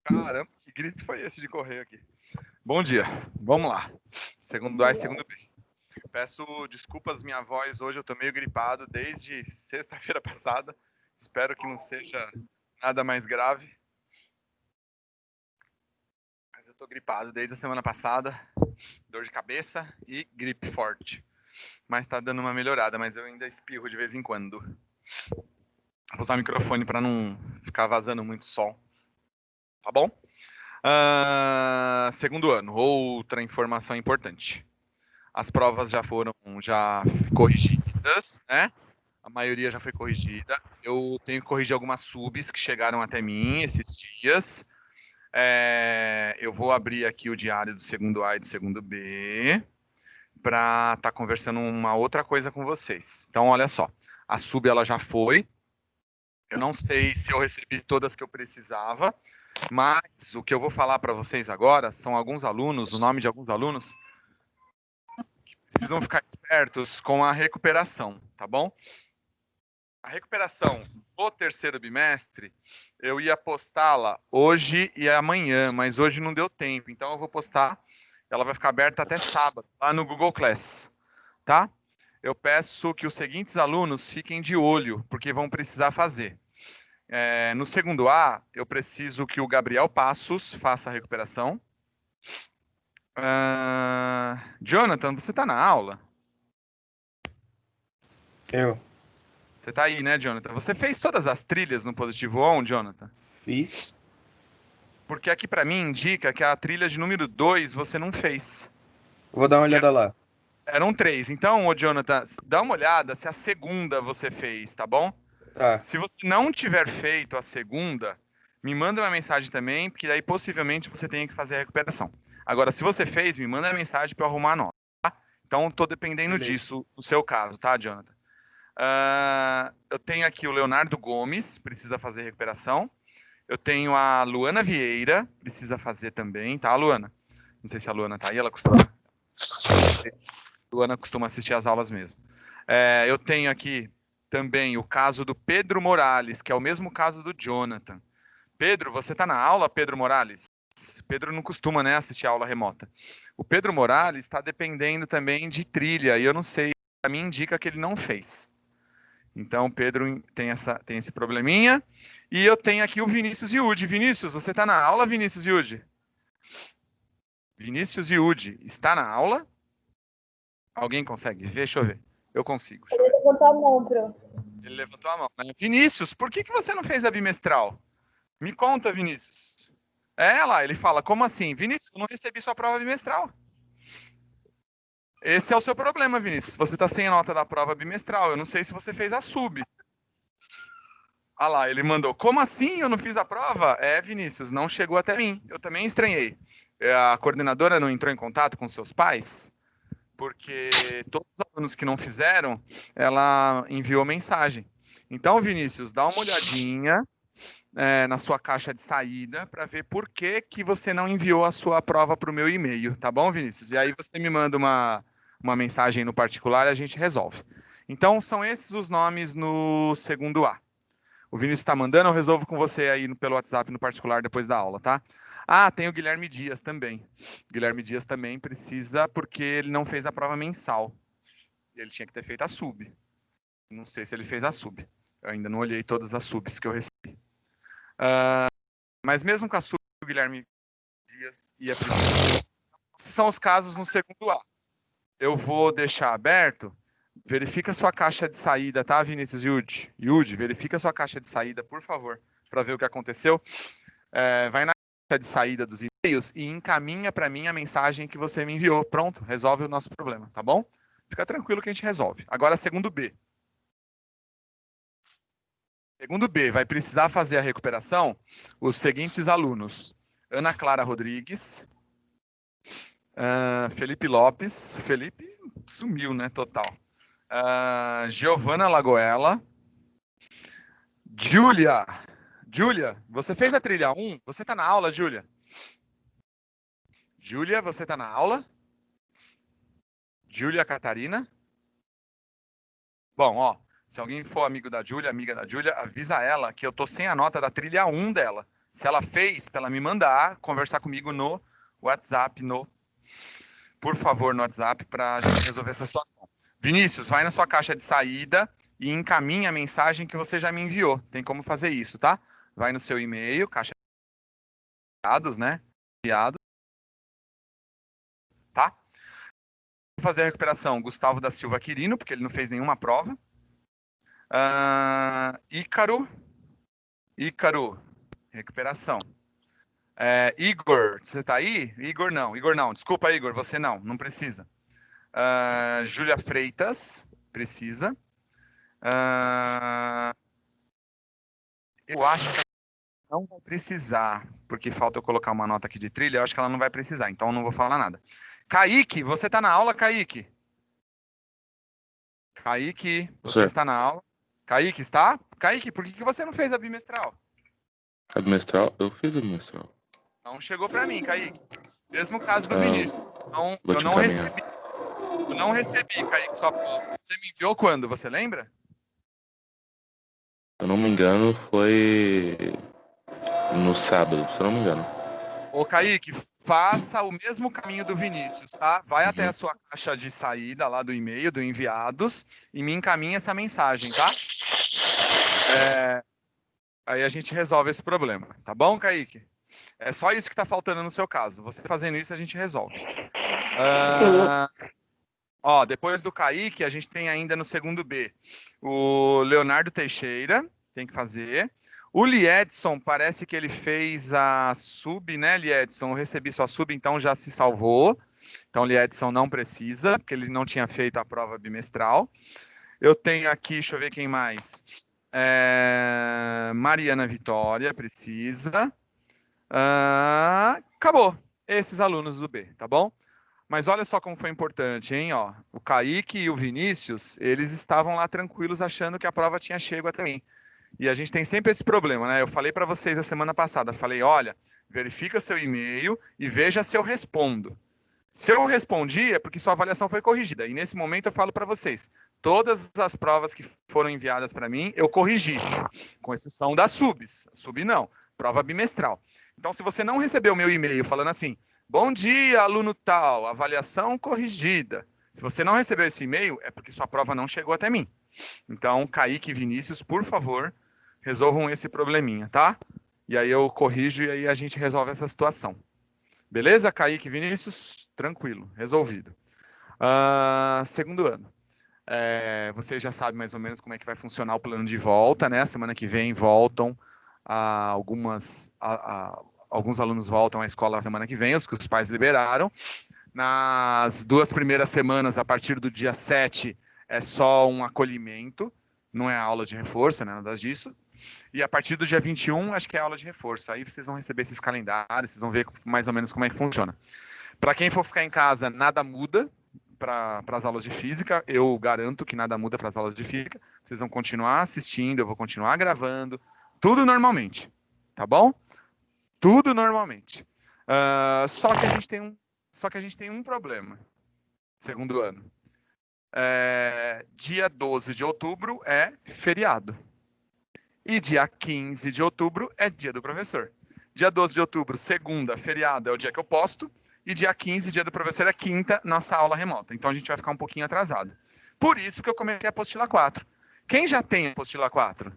Caramba, que grito foi esse de correr aqui? Bom dia, vamos lá. Segundo A e segundo B. Peço desculpas, minha voz hoje, eu tô meio gripado desde sexta-feira passada. Espero que não seja nada mais grave. Mas eu tô gripado desde a semana passada. Dor de cabeça e gripe forte. Mas tá dando uma melhorada, mas eu ainda espirro de vez em quando. Vou usar o microfone para não ficar vazando muito sol. Tá bom? Segundo ano, outra informação importante. As provas já foram corrigidas, né? A maioria já foi corrigida. Eu tenho que corrigir algumas subs que chegaram até mim esses dias. Eu vou abrir aqui o diário do segundo A e do segundo B para estar conversando uma outra coisa com vocês. Então, olha só. A sub ela já foi. Eu não sei se eu recebi todas que eu precisava, mas o que eu vou falar para vocês agora são alguns alunos, o nome de alguns alunos que precisam ficar espertos com a recuperação, tá bom? A recuperação do terceiro bimestre, eu ia postá-la hoje e amanhã, mas hoje não deu tempo, então eu vou postar, ela vai ficar aberta até sábado, lá no Google Class, tá? Eu peço que os seguintes alunos fiquem de olho, porque vão precisar fazer. No segundo A, eu preciso que o Gabriel Passos faça a recuperação. Jonathan, você está na aula? Eu Você está aí, né, Jonathan? Você fez todas as trilhas no Positivo On, Jonathan? fiz. Porque aqui para mim indica que a trilha de número 2 você não fez. Vou dar uma Que olhada lá. eram 3. Então, ô Jonathan, dá uma olhada se a segunda você fez, tá bom? Tá, Se você não tiver feito a segunda, me manda uma mensagem também, porque daí possivelmente você tenha que fazer a recuperação. Agora, se você fez, me manda a mensagem para eu arrumar a nota, tá? Então, estou dependendo beleza. disso, no seu caso, tá, Jonathan? Eu tenho aqui o Leonardo Gomes, precisa fazer recuperação. Eu tenho a Luana Vieira, precisa fazer também, tá, Luana? Não sei se a Luana tá aí, ela costuma. A Luana costuma assistir às aulas mesmo. Eu tenho aqui também o caso do Pedro Morales, que é o mesmo caso do Jonathan. Pedro, você tá na aula, Pedro Morales? Pedro não costuma, né, assistir aula remota. O Pedro Morales está dependendo também de trilha, e eu não sei, a mim indica que ele não fez. Então, o Pedro tem esse probleminha. E eu tenho aqui o Vinícius Iude. Vinícius, você está na aula, Vinícius Iude? Vinícius Iude, está na aula? Alguém consegue ver? Deixa eu ver. Eu consigo, deixa eu ver. Levantou a mão, Pro. Ele levantou a mão, né? Vinícius, por que você não fez a bimestral? Me conta, Vinícius. Lá, ele fala, como assim? Vinícius, eu não recebi sua prova bimestral. Esse é o seu problema, Vinícius. Você está sem a nota da prova bimestral. Eu não sei se você fez a sub. Ah lá, ele mandou, como assim eu não fiz a prova? Vinícius, não chegou até mim. Eu também estranhei. A coordenadora não entrou em contato com seus pais? Porque todos os alunos que não fizeram, ela enviou mensagem. Então, Vinícius, dá uma olhadinha na sua caixa de saída para ver por que você não enviou a sua prova para o meu e-mail, tá bom, Vinícius? E aí você me manda uma mensagem no particular e a gente resolve. Então, são esses os nomes no segundo A. O Vinícius está mandando, eu resolvo com você aí pelo WhatsApp no particular depois da aula, tá? Tem o Guilherme Dias também. O Guilherme Dias também precisa, porque ele não fez a prova mensal. Ele tinha que ter feito a sub. Não sei se ele fez a sub. Eu ainda não olhei todas as subs que eu recebi. Mas mesmo com a sub, o Guilherme Dias ia precisar. Esses são os casos no segundo A. Eu vou deixar aberto. Verifica a sua caixa de saída, tá, Vinícius Yudi? Yudi, verifica a sua caixa de saída, por favor, para ver o que aconteceu. Vai na caixa de saída dos e-mails e encaminha para mim a mensagem que você me enviou. Pronto, resolve o nosso problema, tá bom? Fica tranquilo que a gente resolve. Agora, segundo B. Segundo B, vai precisar fazer a recuperação os seguintes alunos. Ana Clara Rodrigues, Felipe Lopes, Felipe sumiu, né, total. Giovana Lagoela, Júlia, você fez a trilha 1? Você tá na aula, Júlia? Júlia, você tá na aula? Júlia Catarina? Bom, ó, se alguém for amigo da Júlia, amiga da Júlia, avisa ela que eu tô sem a nota da trilha 1 dela. Se ela fez, para ela me mandar, conversar comigo no WhatsApp, por favor, no WhatsApp, para a gente resolver essa situação. Vinícius, vai na sua caixa de saída e encaminha a mensagem que você já me enviou. Tem como fazer isso, tá? Vai no seu e-mail, caixa de dados, né? Enviado, tá? Vou fazer a recuperação. Gustavo da Silva Quirino, porque ele não fez nenhuma prova. Ícaro, recuperação. Igor, você tá aí? Igor não. Desculpa, Igor, você não precisa. Júlia Freitas, precisa. Eu acho que não vai precisar, porque falta eu colocar uma nota aqui de trilha, eu acho que ela não vai precisar, então eu não vou falar nada. Kaique, você tá na aula, Kaique? Kaique, você está na aula? Kaique, está? Kaique, por que você não fez a bimestral? A bimestral? Eu fiz a bimestral. Não chegou para mim, Kaique. Mesmo caso do Vinícius. Então, eu não recebi, Kaique, só você me enviou quando? Você lembra? Se eu não me engano, foi no sábado, se eu não me engano. Ô, Kaique, faça o mesmo caminho do Vinícius, tá? Vai até a sua caixa de saída lá do e-mail, do enviados, e me encaminha essa mensagem, tá? Aí a gente resolve esse problema, tá bom, Kaique? É só isso que tá faltando no seu caso. Você fazendo isso, a gente resolve. Depois do Kaique, a gente tem ainda no segundo B o Leonardo Teixeira, tem que fazer. O Liedson, parece que ele fez a sub, né, Liedson? Eu recebi sua sub, então já se salvou. Então, Liedson não precisa, porque ele não tinha feito a prova bimestral. Eu tenho aqui, deixa eu ver quem mais. Mariana Vitória, precisa. Acabou. Esses alunos do B, tá bom? Mas olha só como foi importante, hein? Ó, o Kaique e o Vinícius, eles estavam lá tranquilos achando que a prova tinha chego até mim. E a gente tem sempre esse problema, né? Eu falei para vocês a semana passada, falei, olha, verifica seu e-mail e veja se eu respondo. Se eu respondi é porque sua avaliação foi corrigida. E nesse momento eu falo para vocês, todas as provas que foram enviadas para mim, eu corrigi, com exceção das subs. Sub não, prova bimestral. Então, se você não recebeu o meu e-mail falando assim, bom dia, aluno tal, avaliação corrigida. Se você não recebeu esse e-mail, é porque sua prova não chegou até mim. Então, Kaique e Vinícius, por favor, resolvam esse probleminha, tá? E aí eu corrijo e aí a gente resolve essa situação. Beleza, Kaique e Vinícius? Tranquilo, resolvido. Segundo ano. Vocês já sabem mais ou menos como é que vai funcionar o plano de volta, né? Semana que vem voltam alguns alunos voltam à escola na semana que vem, os que os pais liberaram. Nas 2 primeiras semanas, a partir do dia 7, é só um acolhimento, não é aula de reforço, né, nada disso. E a partir do dia 21, acho que é aula de reforço. Aí vocês vão receber esses calendários, vocês vão ver mais ou menos como é que funciona. Para quem for ficar em casa, nada muda para as aulas de física. Eu garanto que nada muda para as aulas de física. Vocês vão continuar assistindo, eu vou continuar gravando. Tudo normalmente, tá bom? Tudo normalmente. Só que a gente tem um problema, segundo ano. Dia 12 de outubro é feriado. E dia 15 de outubro é dia do professor. Dia 12 de outubro, segunda, feriado, é o dia que eu posto. E dia 15, dia do professor, é quinta, nossa aula remota. Então a gente vai ficar um pouquinho atrasado. Por isso que eu comecei a apostila 4. Quem já tem a apostila 4?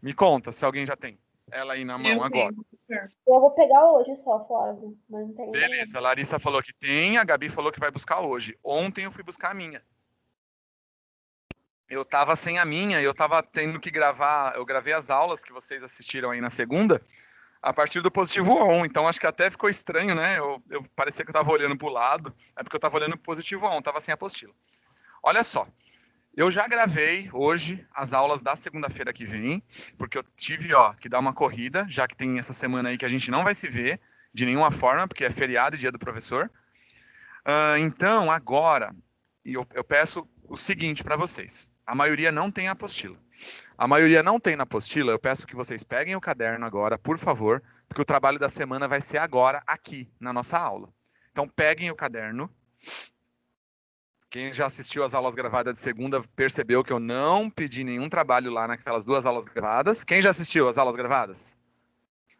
Me conta se alguém já tem. Ela aí na mão agora. Eu vou pegar hoje só, Flávio. Mas não tem. Beleza, a Larissa falou que tem, a Gabi falou que vai buscar hoje. Ontem eu fui buscar a minha. Eu tava sem a minha, eu tava tendo que gravar, eu gravei as aulas que vocês assistiram aí na segunda, a partir do positivo on, então acho que até ficou estranho, né? Eu parecia que eu tava olhando pro lado, é porque eu tava olhando pro positivo on, tava sem apostila. Olha só, eu já gravei hoje as aulas da segunda-feira que vem, porque eu tive, que dar uma corrida, já que tem essa semana aí que a gente não vai se ver de nenhuma forma, porque é feriado e dia do professor. Então, agora, eu peço o seguinte para vocês. A maioria não tem apostila. A maioria não tem na apostila, eu peço que vocês peguem o caderno agora, por favor, porque o trabalho da semana vai ser agora, aqui, na nossa aula. Então, peguem o caderno. Quem já assistiu às aulas gravadas de segunda percebeu que eu não pedi nenhum trabalho lá naquelas 2 aulas gravadas. Quem já assistiu às aulas gravadas?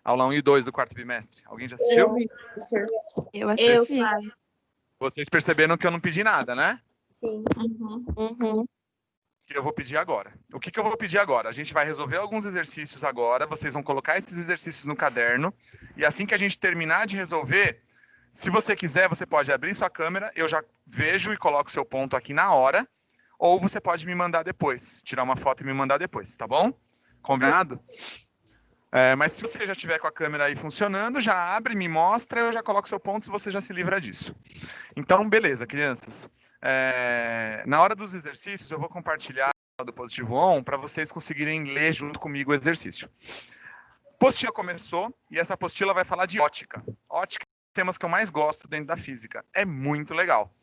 Aula 1 e 2 do quarto bimestre. Alguém já assistiu? vi, professor. Eu Eu, assisti. Flávio. Vocês perceberam que eu não pedi nada, né? Sim. Uhum. Que eu vou pedir agora. O que eu vou pedir agora? A gente vai resolver alguns exercícios agora, vocês vão colocar esses exercícios no caderno, e assim que a gente terminar de resolver, se você quiser, você pode abrir sua câmera, eu já vejo e coloco seu ponto aqui na hora, ou você pode me mandar depois, tirar uma foto e me mandar depois, tá bom? Combinado? Mas se você já estiver com a câmera aí funcionando, já abre, me mostra, eu já coloco seu ponto e você já se livra disso. Então, beleza, crianças. Na hora dos exercícios, eu vou compartilhar do Positivo On para vocês conseguirem ler junto comigo o exercício. Apostila começou e essa apostila vai falar de ótica. Ótica é um dos temas que eu mais gosto dentro da física. É muito legal.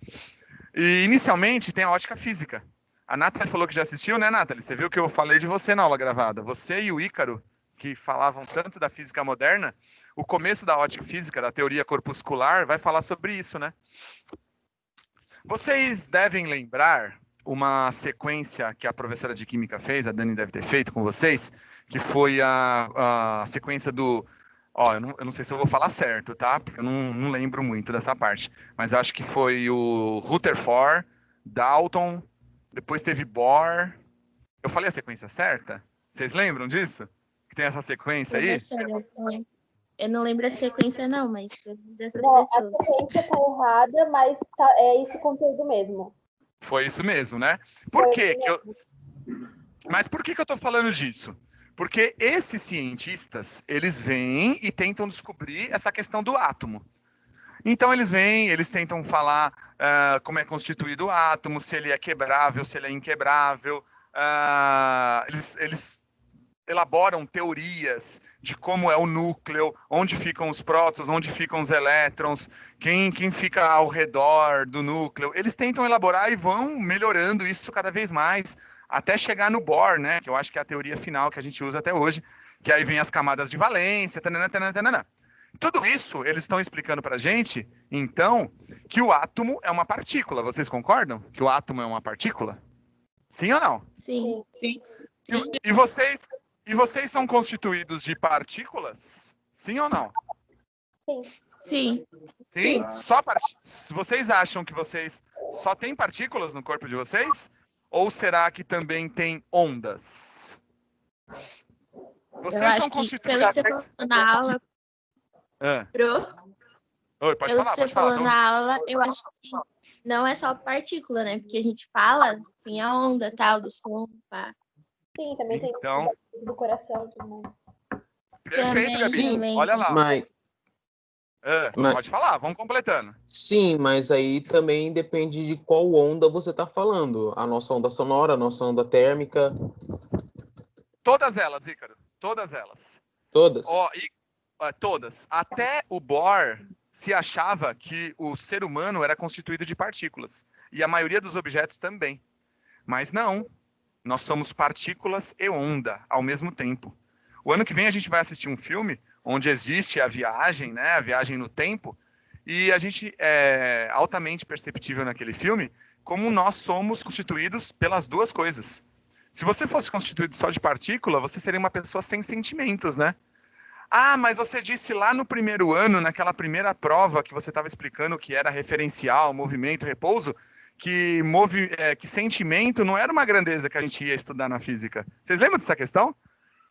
E, inicialmente, tem a ótica física. A Nathalie falou que já assistiu, né, Nathalie? Você viu que eu falei de você na aula gravada. Você e o Ícaro, que falavam tanto da física moderna, o começo da ótica física, da teoria corpuscular, vai falar sobre isso, né? Vocês devem lembrar uma sequência que a professora de Química fez, a Dani deve ter feito com vocês, que foi a sequência do... eu não sei se eu vou falar certo, tá? Porque eu não lembro muito dessa parte. Mas acho que foi o Rutherford, Dalton, depois teve Bohr. Eu falei a sequência certa? Vocês lembram disso? Que tem essa sequência aí? Professora, eu não lembro a sequência, não, mas eu lembro dessas Não, a pessoas. sequência tá errada, mas é esse conteúdo mesmo. Foi isso mesmo, né? Por quê? Mas por que eu tô falando disso? Porque esses cientistas, eles vêm e tentam descobrir essa questão do átomo. Então eles vêm, eles tentam falar como é constituído o átomo, se ele é quebrável, se ele é inquebrável. Eles elaboram teorias de como é o núcleo, onde ficam os prótons, onde ficam os elétrons, quem fica ao redor do núcleo. Eles tentam elaborar e vão melhorando isso cada vez mais, até chegar no Bohr, né, que eu acho que é a teoria final que a gente usa até hoje, que aí vem as camadas de valência, tanana, tanana, tanana. Tudo isso eles estão explicando para a gente, então, que o átomo é uma partícula. Vocês concordam que o átomo é uma partícula? Sim ou não? Sim. E vocês são constituídos de partículas? Sim ou não? Sim. Sim? Vocês acham que vocês só têm partículas no corpo de vocês? Ou será que também tem ondas? Vocês Eu são acho que, constituídos... pelo que você falou na aula, Oi, pode pelo falar, que pode você falar. falou na aula, eu acho que não é só partícula, né? Porque a gente fala, tem a onda, tal, do som, pá. Sim, também tem Então, do coração e tudo mais. perfeito, Gabi. Também. Olha lá. Mas Pode falar, vamos completando. sim, mas aí também depende de qual onda você está falando. A nossa onda sonora, a nossa onda térmica, Todas elas, Ícaro. Todas elas. todas. Todas. Até o Bohr se achava que o ser humano era constituído de partículas. E a maioria dos objetos também. Mas não. Nós somos partículas e onda ao mesmo tempo. O ano que vem a gente vai assistir um filme onde existe a viagem, né? A viagem no tempo. E a gente é altamente perceptível naquele filme como nós somos constituídos pelas duas coisas. Se você fosse constituído só de partícula, você seria uma pessoa sem sentimentos, né? Ah, mas você disse lá no primeiro ano, naquela primeira prova que você estava explicando que era referencial, movimento, repouso, que sentimento não era uma grandeza que a gente ia estudar na física. Vocês lembram dessa questão?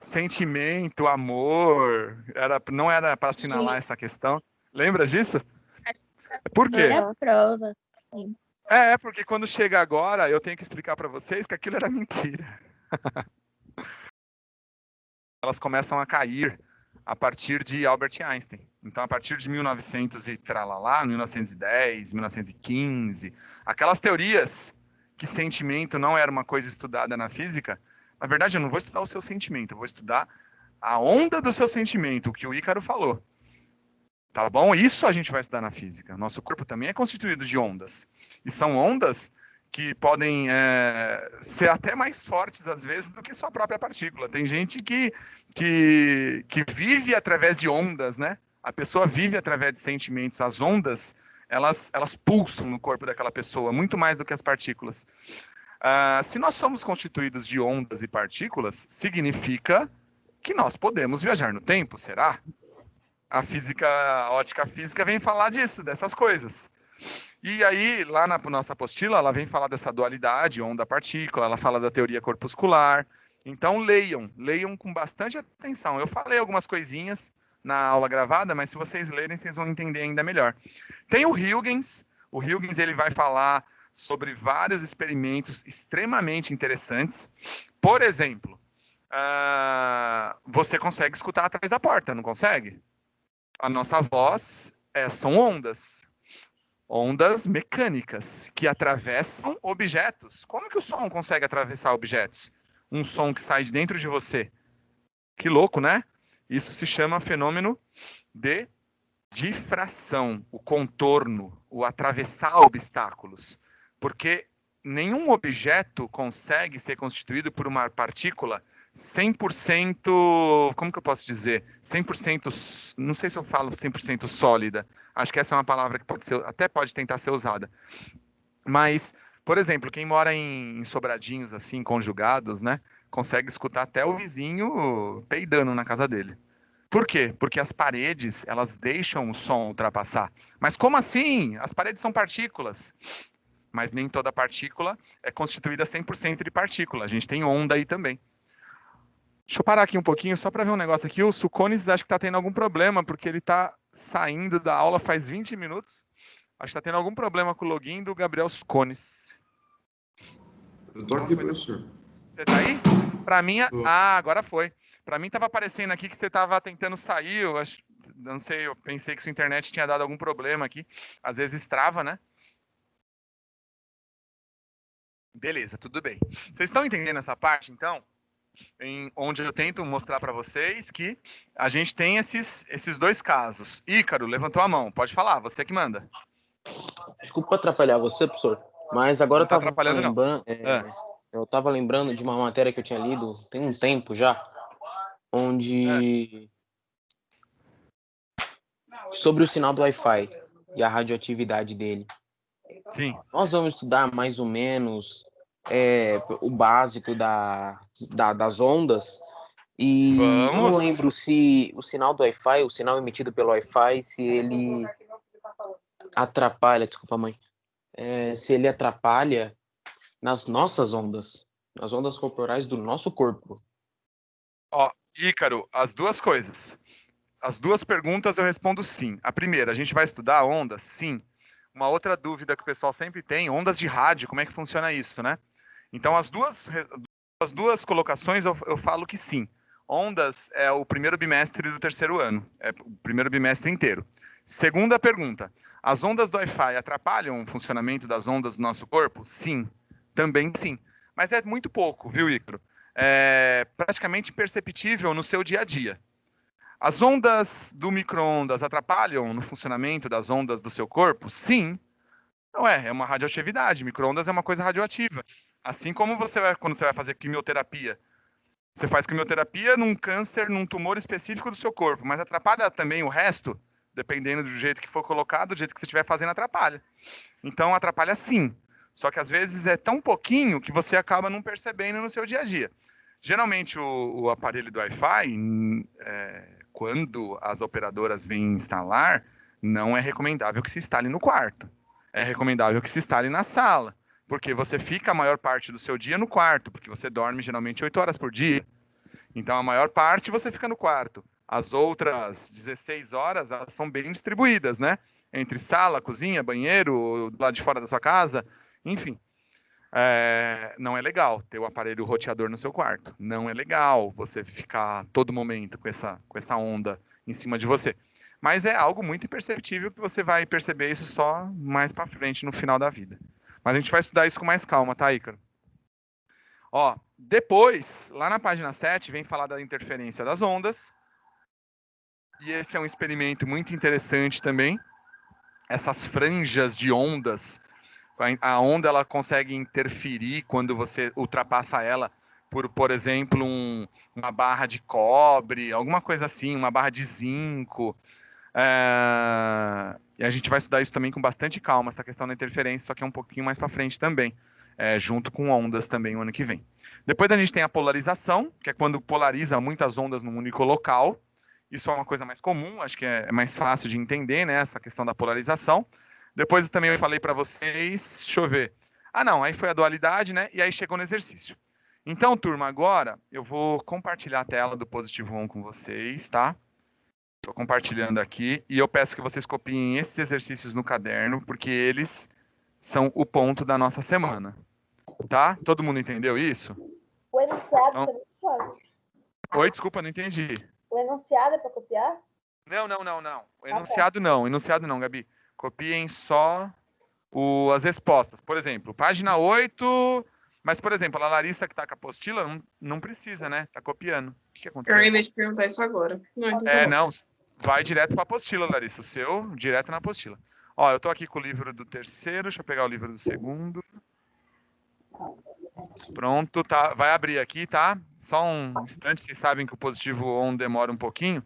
Sentimento, amor, não era para assinalar essa questão. Lembra disso? Por quê? Era prova. Porque quando chega agora, eu tenho que explicar para vocês que aquilo era mentira. Elas começam a cair a partir de Albert Einstein. Então, a partir de 1900 e tralalá, 1910, 1915, aquelas teorias que sentimento não era uma coisa estudada na física, na verdade, eu não vou estudar o seu sentimento, eu vou estudar a onda do seu sentimento, o que o Ícaro falou. Tá bom? Isso a gente vai estudar na física. Nosso corpo também é constituído de ondas. E são ondas que podem ser até mais fortes, às vezes, do que sua própria partícula. Tem gente que vive através de ondas, né? A pessoa vive através de sentimentos. As ondas, elas pulsam no corpo daquela pessoa, muito mais do que as partículas. Se nós somos constituídos de ondas e partículas, significa que nós podemos viajar no tempo, será? a ótica física vem falar disso, dessas coisas. E aí, lá na nossa apostila, ela vem falar dessa dualidade, onda-partícula, ela fala da teoria corpuscular. Então, leiam com bastante atenção. Eu falei algumas coisinhas na aula gravada, mas se vocês lerem, vocês vão entender ainda melhor. Tem o Huygens. O Huygens, ele vai falar sobre vários experimentos extremamente interessantes. Por exemplo, você consegue escutar atrás da porta, não consegue? A nossa voz são ondas mecânicas que atravessam objetos. Como que o som consegue atravessar objetos? Um som que sai de dentro de você. Que louco, né? Isso se chama fenômeno de difração, o contorno, o atravessar obstáculos. Porque nenhum objeto consegue ser constituído por uma partícula 100%, como que eu posso dizer? 100%, não sei se eu falo 100% sólida. Acho que essa é uma palavra que até pode tentar ser usada. Mas, por exemplo, quem mora em sobradinhos assim, conjugados, né, consegue escutar até o vizinho peidando na casa dele. Por quê? Porque as paredes, elas deixam o som ultrapassar. Mas como assim? As paredes são partículas. Mas nem toda partícula é constituída 100% de partícula. A gente tem onda aí também. Deixa eu parar aqui um pouquinho, só para ver um negócio aqui. O Sucones acho que está tendo algum problema, porque ele está saindo da aula faz 20 minutos. Acho que está tendo algum problema com o login do Gabriel Sucones. Eu tô aqui, professor. Você tá aí? Para mim... agora foi. Para mim estava aparecendo aqui que você estava tentando sair. Eu não sei, eu pensei que sua internet tinha dado algum problema aqui. Às vezes trava, né? Beleza, tudo bem. Vocês estão entendendo essa parte, então? Onde eu tento mostrar para vocês que a gente tem esses dois casos. Ícaro, levantou a mão. Pode falar, você que manda. Desculpa atrapalhar você, professor, mas agora Não tá atrapalhando, não. Eu estava lembrando de uma matéria que eu tinha lido tem um tempo já, onde sobre o sinal do Wi-Fi e a radioatividade dele. Sim. Nós vamos estudar mais ou menos o básico das ondas. E eu não lembro se o sinal do Wi-Fi, o sinal emitido pelo Wi-Fi, se ele atrapalha, desculpa, mãe, se ele atrapalha nas nossas ondas, nas ondas corporais do nosso corpo. Ó, Ícaro, as duas coisas. As duas perguntas eu respondo sim. A primeira, a gente vai estudar ondas? Sim. Uma outra dúvida que o pessoal sempre tem, ondas de rádio, como é que funciona isso, né? Então, as duas colocações eu falo que sim. Ondas é o primeiro bimestre do terceiro ano, é o primeiro bimestre inteiro. Segunda pergunta, as ondas do Wi-Fi atrapalham o funcionamento das ondas do nosso corpo? Sim, também sim. Mas é muito pouco, viu, Ícaro? É praticamente imperceptível no seu dia a dia. As ondas do micro-ondas atrapalham no funcionamento das ondas do seu corpo? Sim. Não é uma radioatividade. Micro-ondas é uma coisa radioativa. Assim como quando você vai fazer quimioterapia. Você faz quimioterapia num câncer, num tumor específico do seu corpo, mas atrapalha também o resto, dependendo do jeito que for colocado, do jeito que você estiver fazendo, atrapalha. Então, atrapalha sim. Só que às vezes é tão pouquinho que você acaba não percebendo no seu dia a dia. Geralmente, o aparelho do Wi-Fi, quando as operadoras vêm instalar, não é recomendável que se instale no quarto. É recomendável que se instale na sala, porque você fica a maior parte do seu dia no quarto, porque você dorme geralmente 8 horas por dia. Então, a maior parte você fica no quarto. As outras 16 horas, elas são bem distribuídas, né? Entre sala, cozinha, banheiro, do lado de fora da sua casa, enfim. Não é legal ter o aparelho roteador no seu quarto. Não é legal você ficar todo momento com essa onda em cima de você. Mas é algo muito imperceptível que você vai perceber isso só mais para frente, no final da vida. Mas a gente vai estudar isso com mais calma, tá, Ícaro? Ó, depois, lá na página 7, vem falar da interferência das ondas. E esse é um experimento muito interessante também. Essas franjas de ondas. A onda ela consegue interferir quando você ultrapassa ela por exemplo, uma barra de cobre, alguma coisa assim, uma barra de zinco. E a gente vai estudar isso também com bastante calma, essa questão da interferência, só que é um pouquinho mais para frente também, junto com ondas também o ano que vem. Depois a gente tem a polarização, que é quando polariza muitas ondas num único local. Isso é uma coisa mais comum, acho que é mais fácil de entender, né? Essa questão da polarização. Depois também eu falei para vocês, deixa eu ver. Ah, não, aí foi a dualidade, né? E aí chegou no exercício. Então, turma, agora eu vou compartilhar a tela do Positivo On com vocês, tá? Estou compartilhando aqui e eu peço que vocês copiem esses exercícios no caderno, porque eles são o ponto da nossa semana, tá? Todo mundo entendeu isso? O enunciado Então- também pode. Oi, desculpa, não entendi. O enunciado é para copiar? Não. O enunciado não. O enunciado não, Gabi. Copiem só as respostas. Por exemplo, página 8. Mas, por exemplo, a Larissa que está com a apostila não precisa, né? Tá copiando. O que aconteceu? Eu ia te perguntar isso agora. Não, então tá bom. Não. Vai direto para a apostila, Larissa. O seu, direto na apostila. Ó, eu tô aqui com o livro do terceiro. Deixa eu pegar o livro do segundo. Pronto, tá. Vai abrir aqui, tá? Só um instante. Vocês sabem que o Positivo On demora um pouquinho.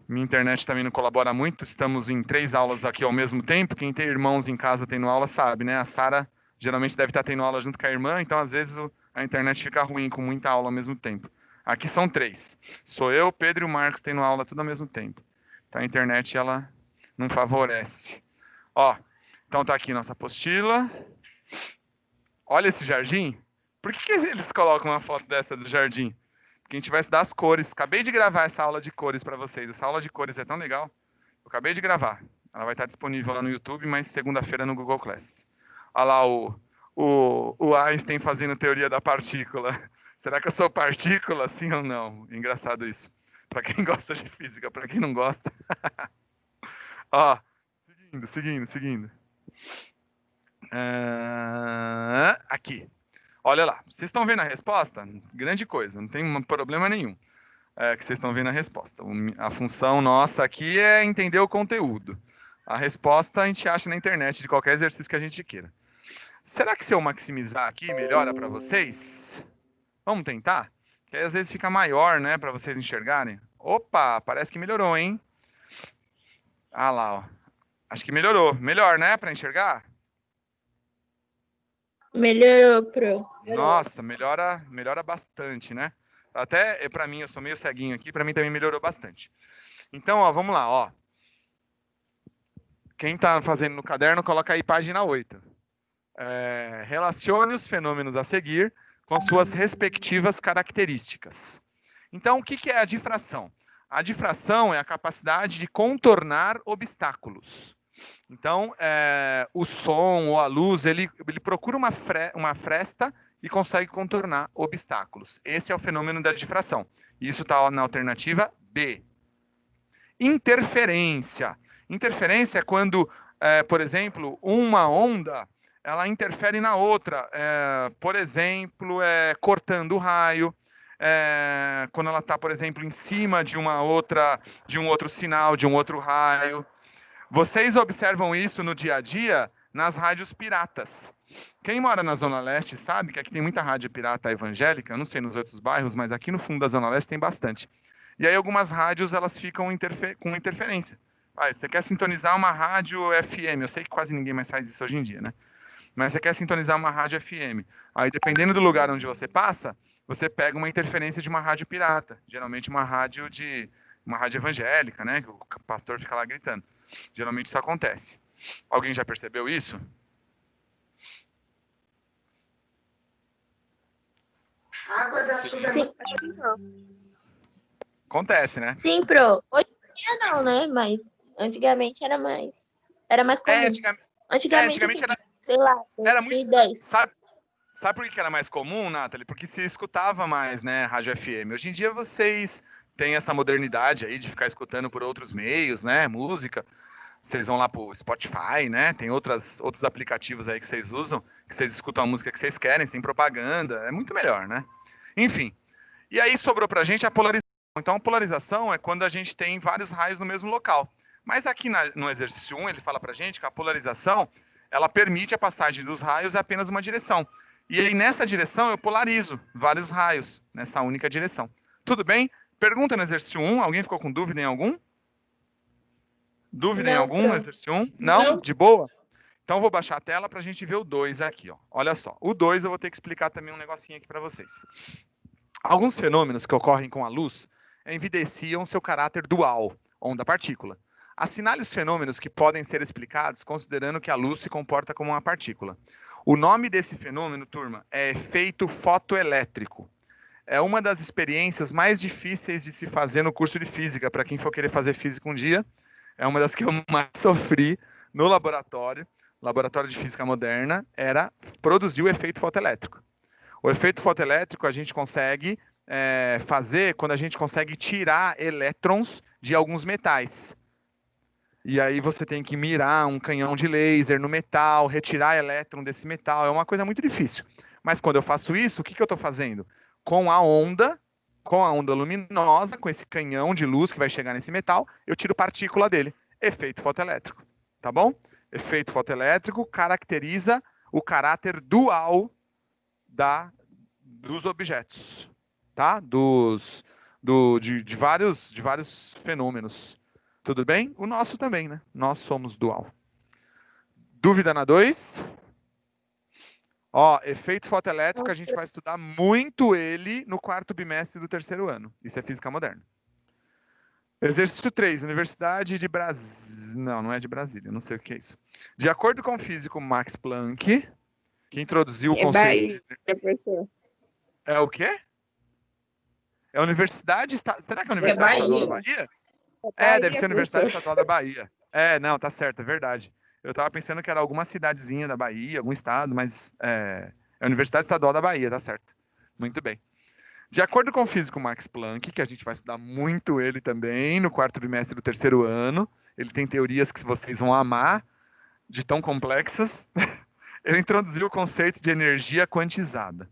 Minha internet também não colabora muito. Estamos em 3 aulas aqui ao mesmo tempo. Quem tem irmãos em casa tendo aula sabe, né? A Sara geralmente deve estar tendo aula junto com a irmã, então às vezes a internet fica ruim com muita aula ao mesmo tempo. Aqui são 3. Sou eu, Pedro e o Marcos tendo aula tudo ao mesmo tempo. Então a internet, ela não favorece. Ó, então tá aqui nossa apostila. Olha esse jardim. Por que eles colocam uma foto dessa do jardim? Porque a gente vai estudar as cores. Acabei de gravar essa aula de cores para vocês. Essa aula de cores é tão legal. Eu acabei de gravar. Ela vai estar disponível lá no YouTube, mas segunda-feira no Google Class. Olha lá o Einstein fazendo teoria da partícula. Será que eu sou partícula, sim ou não? Engraçado isso. Para quem gosta de física, para quem não gosta. Ó, seguindo. Aqui. Olha lá, vocês estão vendo a resposta? Grande coisa, não tem problema nenhum que vocês estão vendo a resposta. A função nossa aqui é entender o conteúdo. A resposta a gente acha na internet de qualquer exercício que a gente queira. Será que se eu maximizar aqui melhora para vocês? Vamos tentar? Que aí às vezes fica maior, né, para vocês enxergarem. Opa, parece que melhorou, hein? Ah lá, ó. Acho que melhorou. Melhor, né, para enxergar? Melhorou, Pro. Nossa, melhora bastante, né? Até para mim, eu sou meio ceguinho aqui, para mim também melhorou bastante. Então, ó, vamos lá, ó. Quem está fazendo no caderno, coloca aí página 8. Relacione os fenômenos a seguir com suas respectivas características. Então, o que é a difração? A difração é a capacidade de contornar obstáculos. Então, o som ou a luz, ele procura uma fresta e consegue contornar obstáculos. Esse é o fenômeno da difração. Isso está na alternativa B. Interferência. Interferência é quando, por exemplo, uma onda ela interfere na outra. Por exemplo, cortando o raio. Quando ela está, por exemplo, em cima de um outro sinal, de um outro raio. Vocês observam isso no dia a dia nas rádios piratas. Quem mora na Zona Leste sabe que aqui tem muita rádio pirata evangélica, eu não sei nos outros bairros, mas aqui no fundo da Zona Leste tem bastante. E aí algumas rádios elas ficam com interferência. Você quer sintonizar uma rádio FM, eu sei que quase ninguém mais faz isso hoje em dia, né? Mas você quer sintonizar uma rádio FM. Aí dependendo do lugar onde você passa, você pega uma interferência de uma rádio pirata, geralmente uma rádio evangélica, né? Que o pastor fica lá gritando. Geralmente isso acontece. Alguém já percebeu isso? Sim, Acontece, né? sim, Pro. Hoje em dia não, né? Mas antigamente era mais comum. Antigamente assim, era, sei lá, era muito... 2010. Sabe por que era mais comum, Nathalie? Porque se escutava mais, né, rádio FM. Hoje em dia vocês têm essa modernidade aí de ficar escutando por outros meios, né, música. Vocês vão lá pro Spotify, né, tem outros aplicativos aí que vocês usam, que vocês escutam a música que vocês querem, sem propaganda. É muito melhor, né? Enfim. E aí sobrou pra gente a polarização. Então a polarização é quando a gente tem vários raios no mesmo local. Mas aqui no exercício 1, ele fala pra gente que a polarização, ela permite a passagem dos raios em apenas uma direção. E aí, nessa direção, eu polarizo vários raios, nessa única direção. Tudo bem? Pergunta no exercício 1. Alguém ficou com dúvida em algum? Dúvida em algum no exercício 1? Não? De boa? Então, eu vou baixar a tela para a gente ver o 2 aqui. Ó. Olha só. O 2 eu vou ter que explicar também um negocinho aqui para vocês. Alguns fenômenos que ocorrem com a luz, evidenciam seu caráter dual, onda-partícula. Assinale os fenômenos que podem ser explicados considerando que a luz se comporta como uma partícula. O nome desse fenômeno, turma, é efeito fotoelétrico. É uma das experiências mais difíceis de se fazer no curso de física, para quem for querer fazer física um dia. É uma das que eu mais sofri no laboratório de física moderna, era produzir o efeito fotoelétrico. O efeito fotoelétrico a gente consegue fazer quando a gente consegue tirar elétrons de alguns metais. E aí você tem que mirar um canhão de laser no metal, retirar elétron desse metal. É uma coisa muito difícil. Mas quando eu faço isso, o que eu estou fazendo? Com a onda luminosa, com esse canhão de luz que vai chegar nesse metal, eu tiro partícula dele. Efeito fotoelétrico. Tá bom? Efeito fotoelétrico caracteriza o caráter dual dos objetos. Tá? De vários fenômenos. Tudo bem? O nosso também, né? Nós somos dual. Dúvida na 2? Ó, efeito fotoelétrico, a gente vai estudar muito ele no 4º bimestre do 3º ano. Isso é física moderna. Exercício 3, Universidade de Brasília. Não é de Brasília, não sei o que é isso. De acordo com o físico Max Planck, que introduziu o conceito... professor. É o quê? É a Universidade... Será que é a Universidade Estadual da Bahia? Deve ser a Universidade Estadual da Bahia. Não, tá certo, é verdade. Eu tava pensando que era alguma cidadezinha da Bahia, algum estado, mas é a Universidade Estadual da Bahia, tá certo. Muito bem. De acordo com o físico Max Planck, que a gente vai estudar muito ele também no 4º bimestre do 3º ano, ele tem teorias que vocês vão amar, de tão complexas, ele introduziu o conceito de energia quantizada.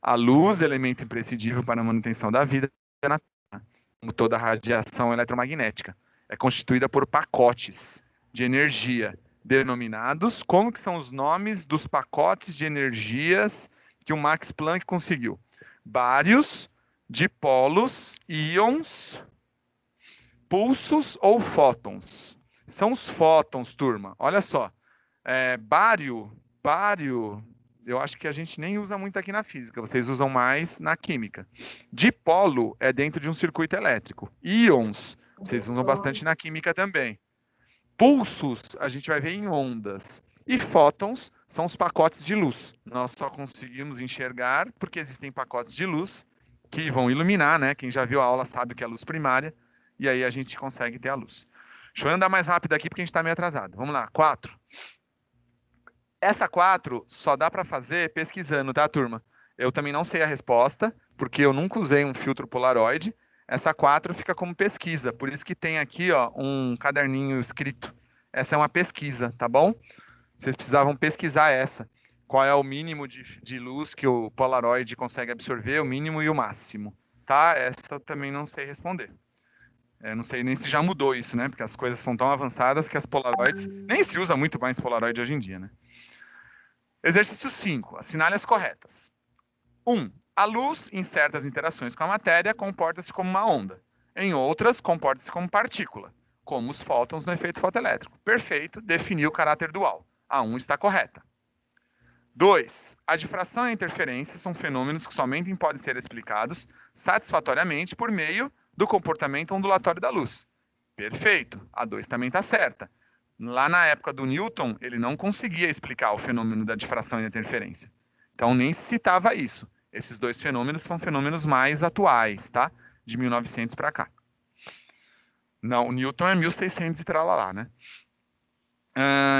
A luz, elemento imprescindível para a manutenção da vida na Terra, como toda a radiação eletromagnética, é constituída por pacotes de energia denominados, como que são os nomes dos pacotes de energias que o Max Planck conseguiu? Bários, dipolos, íons, pulsos ou fótons. São os fótons, turma. Olha só. Bário, eu acho que a gente nem usa muito aqui na física, vocês usam mais na química. Dipolo é dentro de um circuito elétrico. Íons, vocês usam bastante na química também. Pulsos, a gente vai ver em ondas. E fótons são os pacotes de luz. Nós só conseguimos enxergar porque existem pacotes de luz que vão iluminar, né? Quem já viu a aula sabe que é a luz primária, e aí a gente consegue ter a luz. Deixa eu andar mais rápido aqui porque a gente está meio atrasado. Vamos lá, 4. Essa 4 só dá para fazer pesquisando, tá, turma? Eu também não sei a resposta, porque eu nunca usei um filtro Polaroid. Essa 4 fica como pesquisa, por isso que tem aqui ó, um caderninho escrito. Essa é uma pesquisa, tá bom? Vocês precisavam pesquisar essa. Qual é o mínimo de luz que o Polaroid consegue absorver, o mínimo e o máximo. Tá? Essa eu também não sei responder. Não sei nem se já mudou isso, né? Porque as coisas são tão avançadas que as Polaroids... Nem se usa muito mais Polaroid hoje em dia, né? Exercício 5. Assinale as corretas. 1. A luz, em certas interações com a matéria, comporta-se como uma onda. Em outras, comporta-se como partícula, como os fótons no efeito fotoelétrico. Perfeito, definiu o caráter dual. A 1 está correta. 2. A difração e a interferência são fenômenos que somente podem ser explicados satisfatoriamente por meio do comportamento ondulatório da luz. Perfeito, a 2 também está certa. Lá na época do Newton, ele não conseguia explicar o fenômeno da difração e da interferência. Então, nem se citava isso. Esses dois fenômenos são fenômenos mais atuais, tá? De 1900 para cá. Não, o Newton é 1600 e tralalá, né?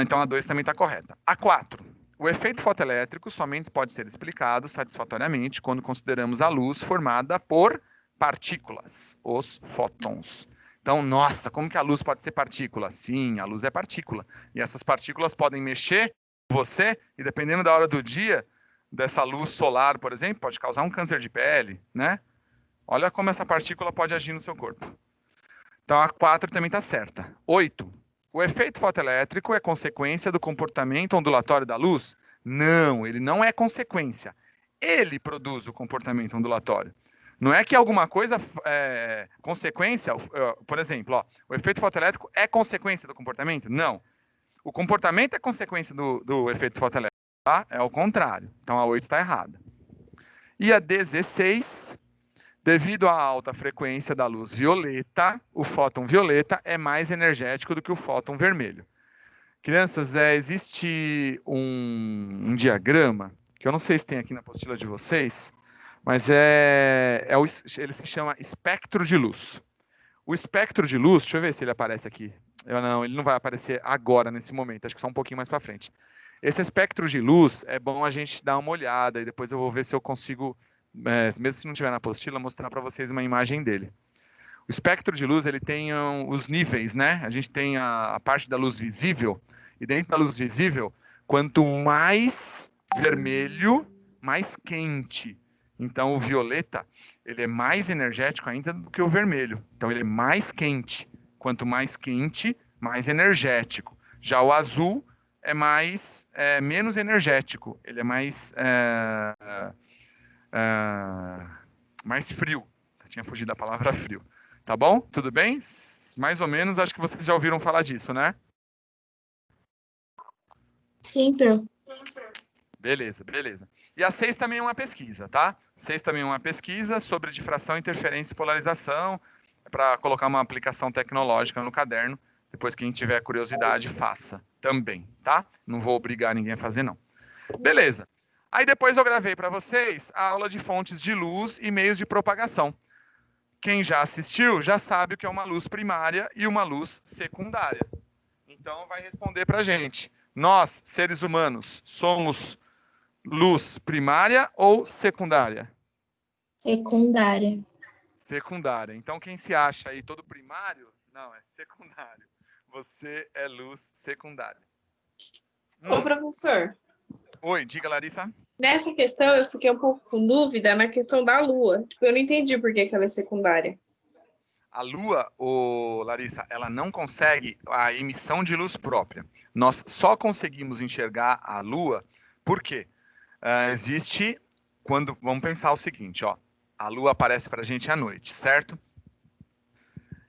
Então, a 2 também está correta. A 4. O efeito fotoelétrico somente pode ser explicado satisfatoriamente quando consideramos a luz formada por partículas, os fótons. Então, nossa, como que a luz pode ser partícula? Sim, a luz é partícula. E essas partículas podem mexer com você, e dependendo da hora do dia, dessa luz solar, por exemplo, pode causar um câncer de pele, né? Olha como essa partícula pode agir no seu corpo. Então, a 4 também está certa. 8. O efeito fotoelétrico é consequência do comportamento ondulatório da luz? Não, ele não é consequência. Ele produz o comportamento ondulatório. Não é que alguma coisa é consequência, por exemplo, ó, o efeito fotoelétrico é consequência do comportamento? Não. O comportamento é consequência do efeito fotoelétrico, tá? É o contrário. Então a 8 está errada. E a 16, Devido à alta frequência da luz violeta, o fóton violeta é mais energético do que o fóton vermelho. Crianças, existe um diagrama, que eu não sei se tem aqui na apostila de vocês, mas ele se chama espectro de luz. O espectro de luz, deixa eu ver se ele aparece aqui. Ele não vai aparecer agora, nesse momento, acho que só um pouquinho mais para frente. Esse espectro de luz é bom a gente dar uma olhada, e depois eu vou ver se eu consigo, mesmo se não tiver na apostila, mostrar para vocês uma imagem dele. O espectro de luz, ele tem os níveis, né? A gente tem a parte da luz visível, e dentro da luz visível, quanto mais vermelho, mais quente. Então, o violeta, ele é mais energético ainda do que o vermelho. Então, ele é mais quente. Quanto mais quente, mais energético. Já o azul é menos energético. Ele é mais frio. Eu tinha fugido da palavra frio. Tá bom? Tudo bem? Mais ou menos, acho que vocês já ouviram falar disso, né? Sim, Pro. Beleza. E a 6 também é uma pesquisa, tá? 6 também é uma pesquisa sobre difração, interferência e polarização, para colocar uma aplicação tecnológica no caderno. Depois que quem tiver curiosidade, faça também, tá? Não vou obrigar ninguém a fazer, não. Beleza. Aí depois eu gravei para vocês a aula de fontes de luz e meios de propagação. Quem já assistiu já sabe o que é uma luz primária e uma luz secundária. Então vai responder para a gente. Nós, seres humanos, somos luz primária ou secundária? Secundária. Secundária. Então quem se acha aí todo primário, não, é secundário. Você é luz secundária. Ô, professor, Oi, diga, Larissa. nessa questão eu fiquei um pouco com dúvida na questão da Lua. Tipo, eu não entendi por que ela é secundária. A Lua, Larissa, ela não consegue a emissão de luz própria. Nós só conseguimos enxergar a Lua porque existe, vamos pensar o seguinte, ó, a Lua aparece para a gente à noite, certo?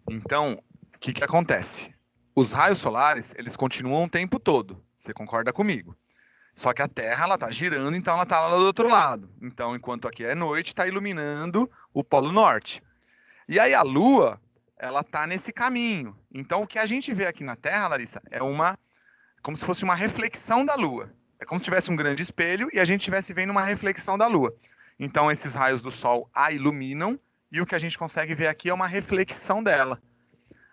Então, o que acontece? Os raios solares, eles continuam o tempo todo, você concorda comigo? Só que a Terra, ela está girando, então ela está lá do outro lado. Então, enquanto aqui é noite, está iluminando o Polo Norte. E aí a Lua, ela está nesse caminho. Então, o que a gente vê aqui na Terra, Larissa, é como se fosse uma reflexão da Lua. É como se tivesse um grande espelho e a gente estivesse vendo uma reflexão da Lua. Então, esses raios do Sol a iluminam e o que a gente consegue ver aqui é uma reflexão dela.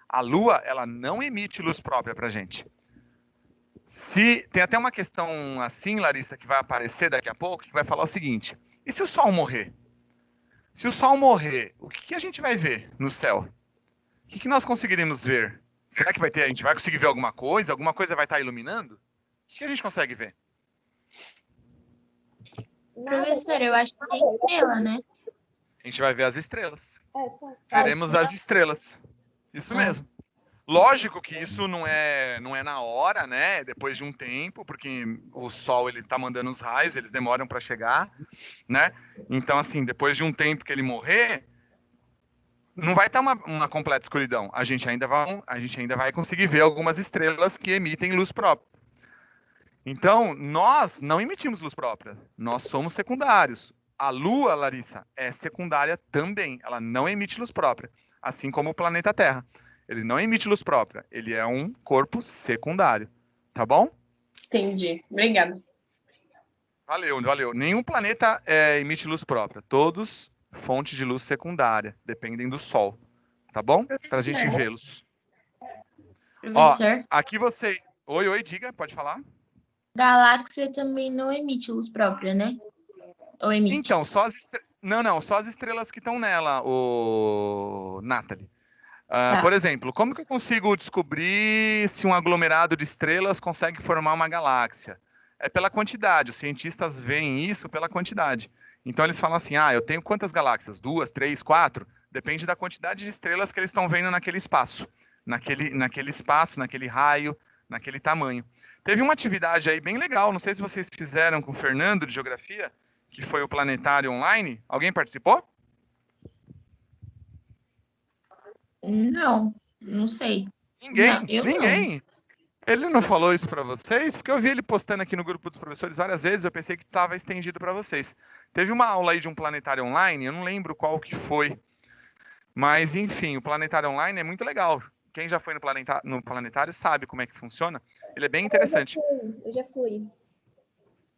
A Lua, ela não emite luz própria para a gente. Tem até uma questão assim, Larissa, que vai aparecer daqui a pouco, que vai falar o seguinte: e se o Sol morrer? Se o Sol morrer, o que a gente vai ver no céu? O que nós conseguiremos ver? Será que a gente vai conseguir ver alguma coisa? Alguma coisa vai estar iluminando? O que a gente consegue ver? Professor, eu acho que tem estrela, né? A gente vai ver as estrelas. Só. Veremos as estrelas. Isso mesmo. Lógico que isso não é na hora, né? Depois de um tempo, porque o Sol ele tá mandando os raios, eles demoram para chegar, né? Então, assim, depois de um tempo que ele morrer, não vai estar uma completa escuridão. A gente ainda vai conseguir ver algumas estrelas que emitem luz própria. Então, nós não emitimos luz própria. Nós somos secundários. A Lua, Larissa, é secundária também. Ela não emite luz própria, assim como o planeta Terra. Ele não emite luz própria. Ele é um corpo secundário. Tá bom? Entendi. Obrigada. Valeu. Nenhum planeta emite luz própria. Todos fontes de luz secundária. Dependem do Sol. Tá bom? Pra gente vê-los. Professor, Aqui você... Oi, diga. Pode falar. galáxia também não emite luz própria, né? Ou emite? Então, só as estrelas que estão nela, Nathalie. Tá. Por exemplo, como que eu consigo descobrir se um aglomerado de estrelas consegue formar uma galáxia? É pela quantidade. Os cientistas veem isso pela quantidade. Então eles falam assim, eu tenho quantas galáxias? 2, 3, 4? Depende da quantidade de estrelas que eles estão vendo naquele espaço. Naquele espaço, naquele raio, naquele tamanho. Teve uma atividade aí bem legal, não sei se vocês fizeram com o Fernando de Geografia, que foi o Planetário Online. Alguém participou? Não sei. Ninguém. Não, eu Ninguém. não. Ele não falou isso para vocês? Porque eu vi ele postando aqui no grupo dos professores várias vezes, eu pensei que estava estendido para vocês. Teve uma aula aí de um planetário online, eu não lembro qual que foi. Mas, enfim, o planetário online é muito legal. Quem já foi no planetário sabe como é que funciona. Ele é bem interessante. Eu já fui.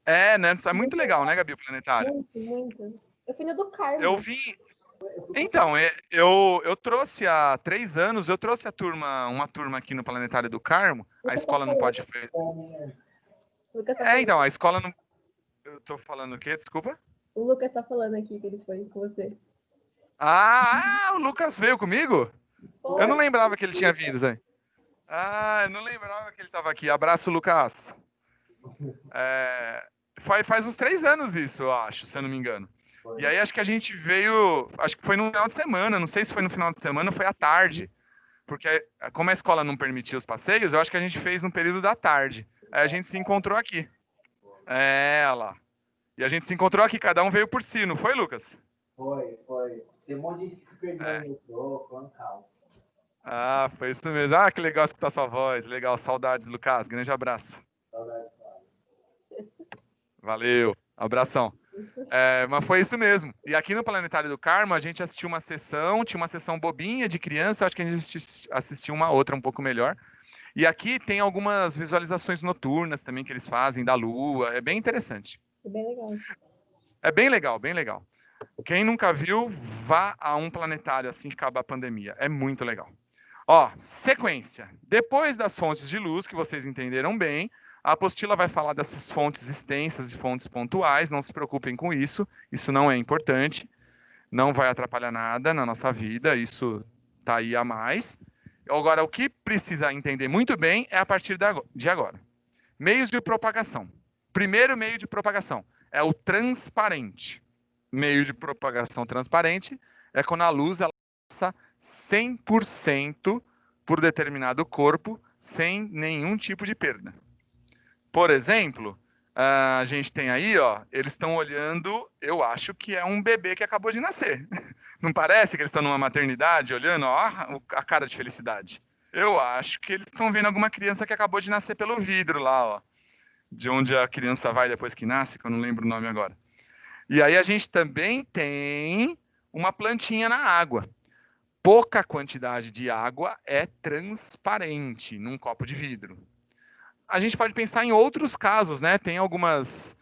É, né? É muito legal, né, Gabi, o planetário? Muito, muito. Eu fui no do Carmo. Eu vi... Então, eu trouxe há 3 anos, eu trouxe uma turma aqui no Planetário do Carmo. A escola não pode... Então, a escola não... Eu tô falando o quê? Desculpa? O Lucas tá falando aqui que ele foi com você. O Lucas veio comigo? Eu não lembrava que ele tinha vindo, né? Eu não lembrava que ele estava aqui. Abraço, Lucas. Faz uns 3 anos isso, eu acho, se eu não me engano. E aí acho que a gente veio, acho que foi no final de semana, não sei se foi no final de semana ou foi à tarde. Porque como a escola não permitia os passeios, eu acho que a gente fez no período da tarde. Aí a gente se encontrou aqui. Olha lá. E a gente se encontrou aqui, cada um veio por si, não foi, Lucas? Foi. Tem um monte de gente que se perdeu no metrô, falando calma. Foi isso mesmo. Que legal escutar sua voz. Legal, saudades, Lucas. Grande abraço. Saudades. Valeu, abração. Mas foi isso mesmo. E aqui no Planetário do Carmo, a gente assistiu uma sessão, tinha uma sessão bobinha de criança, eu acho que a gente assistiu uma outra um pouco melhor. E aqui tem algumas visualizações noturnas também que eles fazem da Lua, é bem interessante. É bem legal. É bem legal, bem legal. Quem nunca viu, vá a um planetário assim que acabar a pandemia, é muito legal. Sequência. Depois das fontes de luz, que vocês entenderam bem, a apostila vai falar dessas fontes extensas e fontes pontuais, não se preocupem com isso não é importante, não vai atrapalhar nada na nossa vida, isso está aí a mais. Agora, o que precisa entender muito bem é a partir de agora. Meios de propagação. Primeiro meio de propagação é o transparente. Meio de propagação transparente é quando a luz ela passa 100% por determinado corpo, sem nenhum tipo de perda. Por exemplo, a gente tem aí, eles estão olhando, eu acho que é um bebê que acabou de nascer. Não parece que eles estão numa maternidade olhando, a cara de felicidade? Eu acho que eles estão vendo alguma criança que acabou de nascer pelo vidro lá, de onde a criança vai depois que nasce, que eu não lembro o nome agora. E aí a gente também tem uma plantinha na água. Pouca quantidade de água é transparente num copo de vidro. A gente pode pensar em outros casos, né? Tem algumas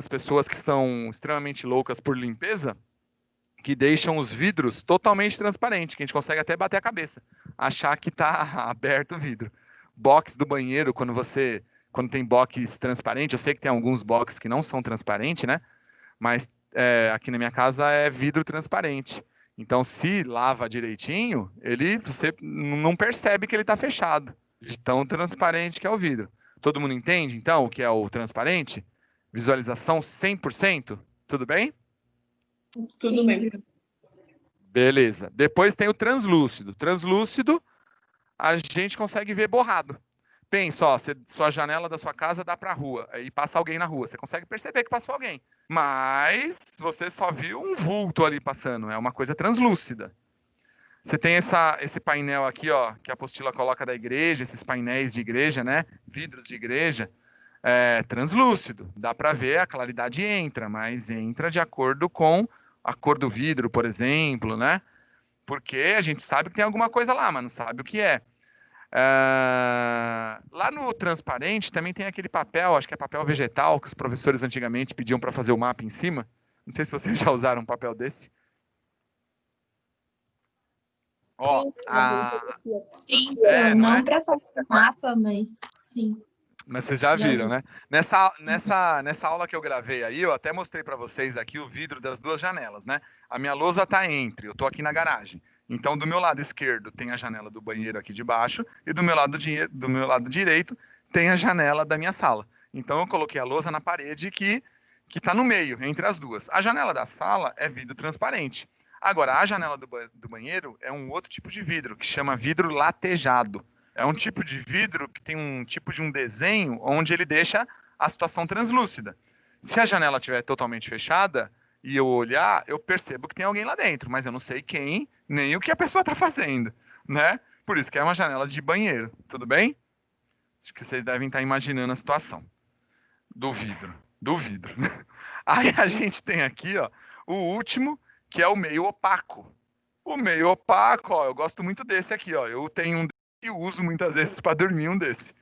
pessoas que estão extremamente loucas por limpeza, que deixam os vidros totalmente transparentes, que a gente consegue até bater a cabeça, achar que está aberto o vidro. Box do banheiro, quando tem box transparente, eu sei que tem alguns box que não são transparentes, né? Mas aqui na minha casa é vidro transparente. Então, se lava direitinho, você não percebe que ele está fechado. De tão transparente que é o vidro. Todo mundo entende, então, o que é o transparente? Visualização 100%? Tudo bem? Tudo bem. Beleza. Depois tem o translúcido. Translúcido, a gente consegue ver borrado. Pensa, sua janela da sua casa dá para a rua, aí passa alguém na rua. Você consegue perceber que passou alguém. Mas você só viu um vulto ali passando. É uma coisa translúcida. Você tem esse painel aqui, que a apostila coloca da igreja, esses painéis de igreja, né? Vidros de igreja, translúcido. Dá para ver, a claridade entra, mas entra de acordo com a cor do vidro, por exemplo, né? Porque a gente sabe que tem alguma coisa lá, mas não sabe o que é. Lá no transparente também tem aquele papel, acho que é papel vegetal, que os professores antigamente pediam para fazer o mapa em cima. Não sei se vocês já usaram um papel desse. Sim, não para fazer mapa, mas sim. Mas vocês já viram, né? Nessa aula que eu gravei aí, eu até mostrei para vocês aqui o vidro das 2 janelas, né? A minha lousa tá entre, eu tô aqui na garagem. Então, do meu lado esquerdo tem a janela do banheiro aqui de baixo e do meu lado direito tem a janela da minha sala. Então, eu coloquei a lousa na parede que tá no meio, entre as duas. A janela da sala é vidro transparente. Agora, a janela do banheiro é um outro tipo de vidro, que chama vidro latejado. É um tipo de vidro que tem um tipo de um desenho onde ele deixa a situação translúcida. Se a janela estiver totalmente fechada e eu olhar, eu percebo que tem alguém lá dentro, mas eu não sei quem, nem o que a pessoa está fazendo, né? Por isso que é uma janela de banheiro, tudo bem? Acho que vocês devem estar imaginando a situação. Do vidro. Aí a gente tem aqui, ó, o último, que é o meio opaco. O meio opaco, ó, eu gosto muito desse aqui, ó. Eu tenho um desse e uso muitas vezes para dormir um desse.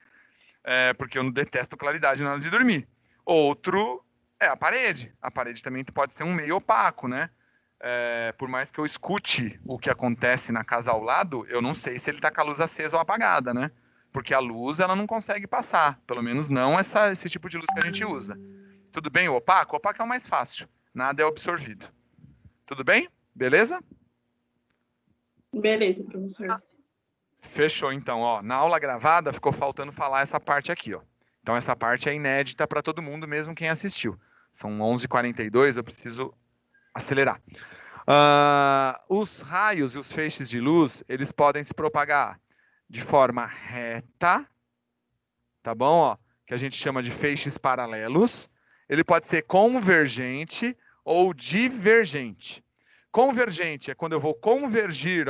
Porque eu não detesto claridade na hora de dormir. Outro é a parede. A parede também pode ser um meio opaco, né? Por mais que eu escute o que acontece na casa ao lado, eu não sei se ele está com a luz acesa ou apagada, né? Porque a luz ela não consegue passar. Pelo menos não esse tipo de luz que a gente usa. Tudo bem o opaco? O opaco é o mais fácil. Nada é absorvido. Tudo bem? Beleza? Beleza, professor. Fechou, então. Ó, na aula gravada ficou faltando falar essa parte aqui, ó. Então essa parte é inédita para todo mundo, mesmo quem assistiu. São 11h42, eu preciso acelerar. Os raios e os feixes de luz, eles podem se propagar de forma reta, tá bom? Ó, que a gente chama de feixes paralelos. Ele pode ser convergente ou divergente. Convergente é quando eu vou convergir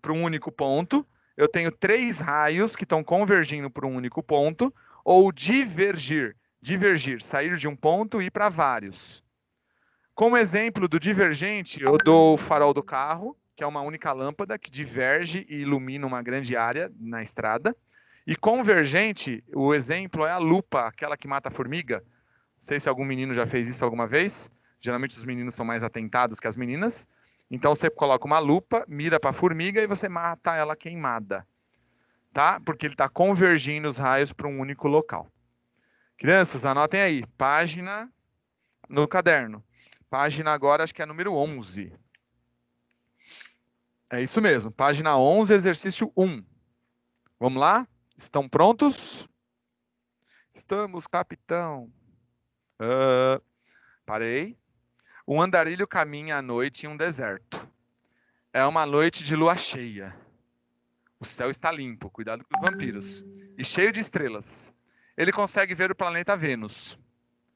para um único ponto. Eu tenho 3 raios que estão convergindo para um único ponto. Ou divergir. Divergir, sair de um ponto e ir para vários. Como exemplo do divergente, eu dou o farol do carro, que é uma única lâmpada que diverge e ilumina uma grande área na estrada. E convergente, o exemplo é a lupa, aquela que mata a formiga. Não sei se algum menino já fez isso alguma vez. Geralmente os meninos são mais atentados que as meninas. Então você coloca uma lupa, mira para a formiga e você mata ela queimada. Tá? Porque ele está convergindo os raios para um único local. Crianças, anotem aí. Página no caderno. Página agora, acho que é número 11. É isso mesmo. Página 11, exercício 1. Vamos lá? Estão prontos? Estamos, capitão. Parei. Um andarilho caminha à noite em um deserto. É uma noite de lua cheia. O céu está limpo, cuidado com os vampiros. E cheio de estrelas. Ele consegue ver o planeta Vênus,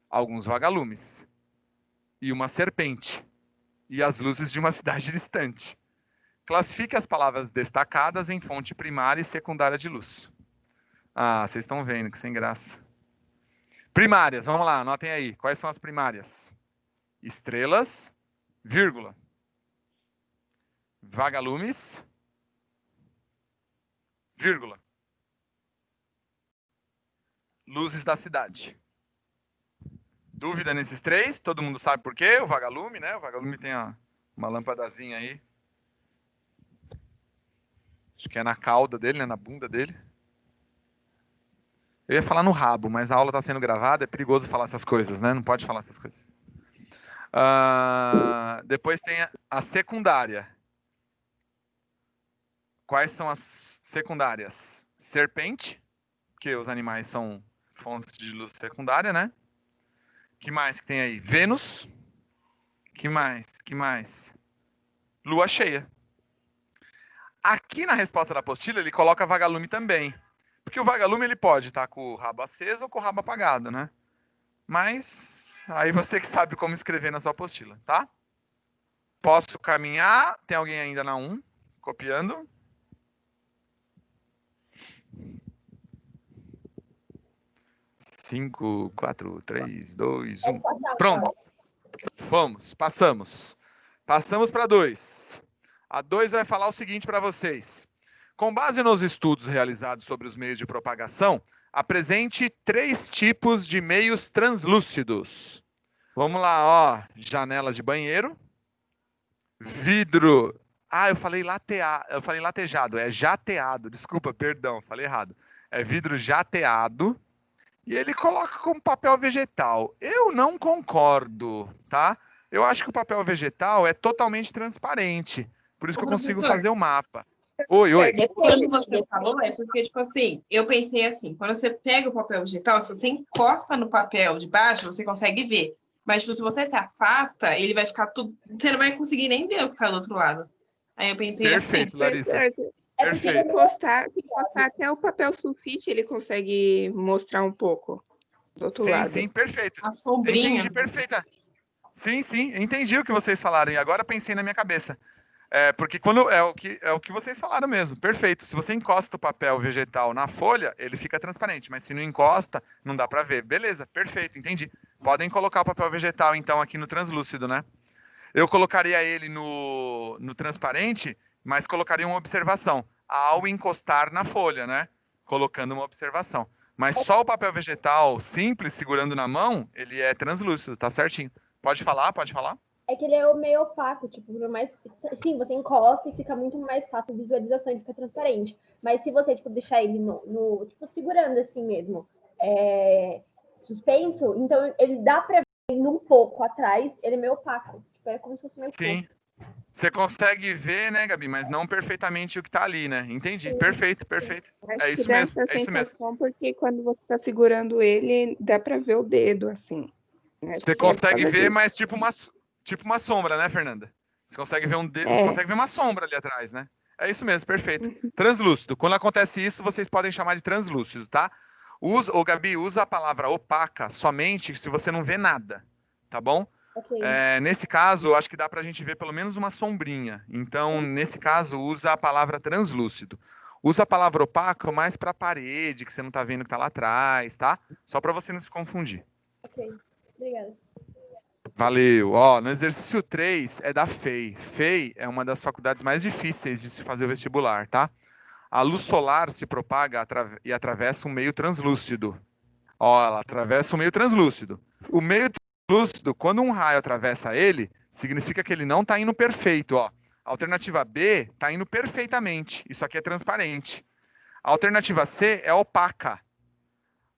alguns vagalumes, e uma serpente, e as luzes de uma cidade distante. Classifique as palavras destacadas em fonte primária e secundária de luz. Ah, vocês estão vendo que sem graça. Primárias, vamos lá, anotem aí. Quais são as primárias? Estrelas, vírgula. Vagalumes, vírgula. Luzes da cidade. Dúvida nesses 3? Todo mundo sabe por quê? O vagalume, né? O vagalume tem uma lampadazinha aí. Acho que é na cauda dele, né? Na bunda dele. Eu ia falar no rabo, mas a aula está sendo gravada, é perigoso falar essas coisas, né? Não pode falar essas coisas. Depois tem a secundária. Quais são as secundárias? Serpente, porque os animais são fontes de luz secundária, né? Que mais que tem aí? Vênus. Que mais? Lua cheia. Aqui na resposta da apostila ele coloca vagalume também. Porque o vagalume ele pode estar com o rabo aceso ou com o rabo apagado, né? Mas aí você que sabe como escrever na sua apostila, tá? Posso caminhar? Tem alguém ainda na 1? Copiando? Cinco, 4, 3, 2, 1. Pronto. Vamos, passamos. Passamos para 2. A 2 vai falar o seguinte para vocês. Com base nos estudos realizados sobre os meios de propagação, apresente 3 tipos de meios translúcidos. Vamos lá, ó. Janela de banheiro. Vidro. Eu falei latejado. É jateado. Desculpa, perdão, falei errado. É vidro jateado. E ele coloca como papel vegetal. Eu não concordo, tá? Eu acho que o papel vegetal é totalmente transparente. Por isso que eu consigo fazer o mapa. Oi. Quando você falou, é porque, tipo assim, eu pensei assim, quando você pega o papel vegetal, se você encosta no papel de baixo, você consegue ver. Mas, tipo, se você se afasta, ele vai ficar tudo... Você não vai conseguir nem ver o que tá do outro lado. Aí eu pensei Perfeito, assim... Larissa. Se encostar até o papel sulfite, ele consegue mostrar um pouco do outro lado. Sim, perfeito. A sombrinha. Entendi, perfeita. Sim, entendi o que vocês falaram. E agora pensei na minha cabeça. Porque quando é o que vocês falaram mesmo, perfeito. Se você encosta o papel vegetal na folha, ele fica transparente, mas se não encosta, não dá para ver. Beleza, perfeito, entendi. Podem colocar o papel vegetal então aqui no translúcido, né? Eu colocaria ele no transparente, mas colocaria uma observação ao encostar na folha, né? Colocando uma observação. Mas só o papel vegetal simples, segurando na mão, ele é translúcido, tá certinho. Pode falar, pode falar. É que ele é meio opaco, tipo, por mais. Sim, você encosta e fica muito mais fácil a visualização e fica transparente. Mas se você, tipo, deixar ele tipo, segurando assim mesmo, suspenso, então ele dá pra ver indo um pouco atrás, ele é meio opaco. Tipo, é como se fosse meio Sim. Você consegue ver, né, Gabi, mas não perfeitamente o que tá ali, né? Entendi. Perfeito, perfeito. Acho É isso que dá mesmo, essa é isso mesmo. sensação porque quando você tá segurando ele, dá pra ver o dedo, assim. Acho Você que é consegue por causa ver, disso. mas tipo uma sombra, né, Fernanda? Você consegue ver você consegue ver uma sombra ali atrás, né? É isso mesmo, perfeito. Translúcido. Quando acontece isso, vocês podem chamar de translúcido, tá? Gabi, usa a palavra opaca somente se você não vê nada, tá bom? Ok. Nesse caso, acho que dá pra gente ver pelo menos uma sombrinha. Então, nesse caso, usa a palavra translúcido. Usa a palavra opaco mais pra parede, que você não tá vendo que tá lá atrás, tá? Só pra você não se confundir. Ok. Obrigada. Valeu. Ó, no exercício 3 é da FEI. FEI é uma das faculdades mais difíceis de se fazer o vestibular, tá? A luz solar se propaga e atravessa um meio translúcido. Ó, ela atravessa um meio translúcido. O meio translúcido, quando um raio atravessa ele, significa que ele não está indo perfeito, ó. A alternativa B está indo perfeitamente. Isso aqui é transparente. A alternativa C é opaca.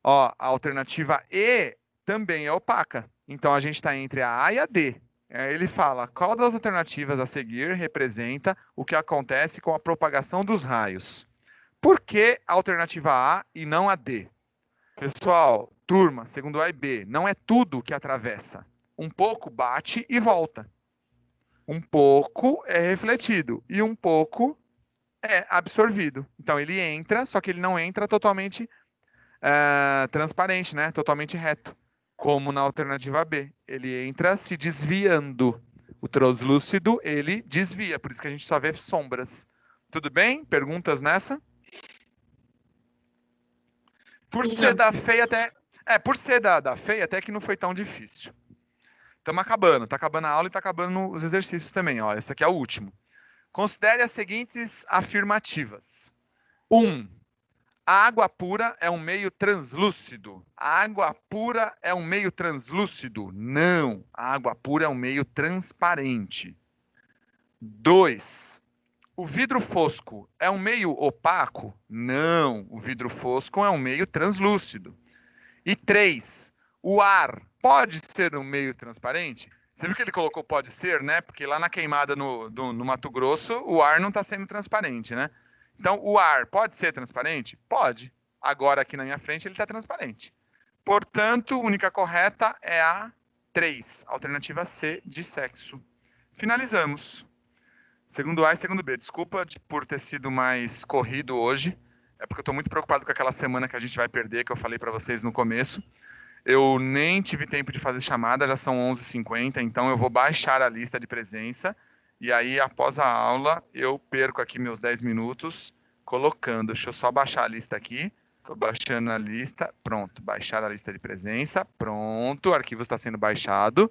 Ó, a alternativa E também é opaca. Então a gente está entre a A e a D. Ele fala qual das alternativas a seguir representa o que acontece com a propagação dos raios. Por que a alternativa A e não a D? Pessoal, turma, segundo A e B, não é tudo que atravessa. Um pouco bate e volta. Um pouco é refletido e um pouco é absorvido. Então ele entra, só que ele não entra totalmente transparente, né? Totalmente reto, como na alternativa B. Ele entra se desviando. O translúcido, ele desvia, por isso que a gente só vê sombras. Tudo bem? Perguntas nessa? Por ser da FEI até... por ser da FEI até que não foi tão difícil. Estamos acabando. Tá acabando a aula e tá acabando os exercícios também. Ó. Esse aqui é o último. Considere as seguintes afirmativas. 1. A água pura é um meio translúcido. A água pura é um meio translúcido. Não. A água pura é um meio transparente. 2. O vidro fosco é um meio opaco? Não. O vidro fosco é um meio translúcido. E 3. O ar pode ser um meio transparente? Você viu que ele colocou pode ser, né? Porque lá na queimada no Mato Grosso, o ar não está sendo transparente, né? Então, o ar pode ser transparente? Pode. Agora, aqui na minha frente, ele está transparente. Portanto, a única correta é a 3, alternativa C, de sexo. Finalizamos. Segundo A e segundo B. Desculpa por ter sido mais corrido hoje. É porque eu estou muito preocupado com aquela semana que a gente vai perder, que eu falei para vocês no começo. Eu nem tive tempo de fazer chamada, já são 11h50, então eu vou baixar a lista de presença. E aí, após a aula, eu perco aqui meus 10 minutos colocando. Deixa eu só baixar a lista aqui. Estou baixando a lista. Pronto, baixar a lista de presença. Pronto, o arquivo está sendo baixado.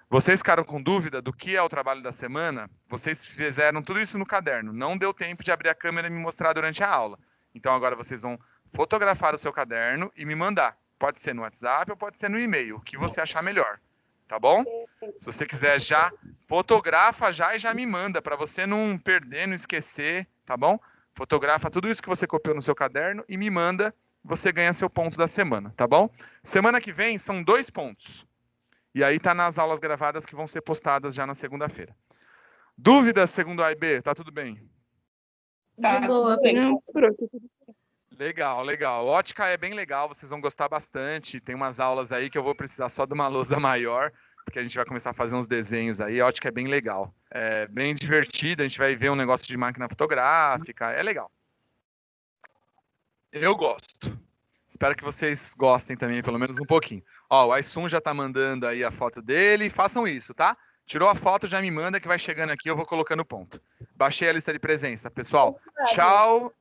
Vocês ficaram com dúvida do que é o trabalho da semana? Vocês fizeram tudo isso no caderno. Não deu tempo de abrir a câmera e me mostrar durante a aula. Então, agora vocês vão fotografar o seu caderno e me mandar. Pode ser no WhatsApp ou pode ser no e-mail, o que você achar melhor. Tá bom? Se você quiser já, fotografa já e já me manda, para você não perder, não esquecer, tá bom? Fotografa tudo isso que você copiou no seu caderno e me manda, você ganha seu ponto da semana, tá bom? Semana que vem são 2 pontos. E aí tá nas aulas gravadas que vão ser postadas já na segunda-feira. Dúvidas, segundo A e B? Tá tudo bem? De boa, Legal, legal. Ótica é bem legal, vocês vão gostar bastante. Tem umas aulas aí que eu vou precisar só de uma lousa maior, porque a gente vai começar a fazer uns desenhos aí. A ótica é bem legal. É bem divertido, a gente vai ver um negócio de máquina fotográfica, é legal. Eu gosto. Espero que vocês gostem também, pelo menos um pouquinho. Ó, o Aisun já tá mandando aí a foto dele. Façam isso, tá? Tirou a foto, já me manda que vai chegando aqui, eu vou colocando ponto. Baixei a lista de presença. Pessoal, tchau.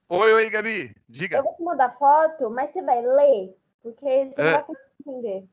Oi, Gabi. Diga. Eu vou te mandar foto, mas você vai ler, porque você não vai conseguir entender.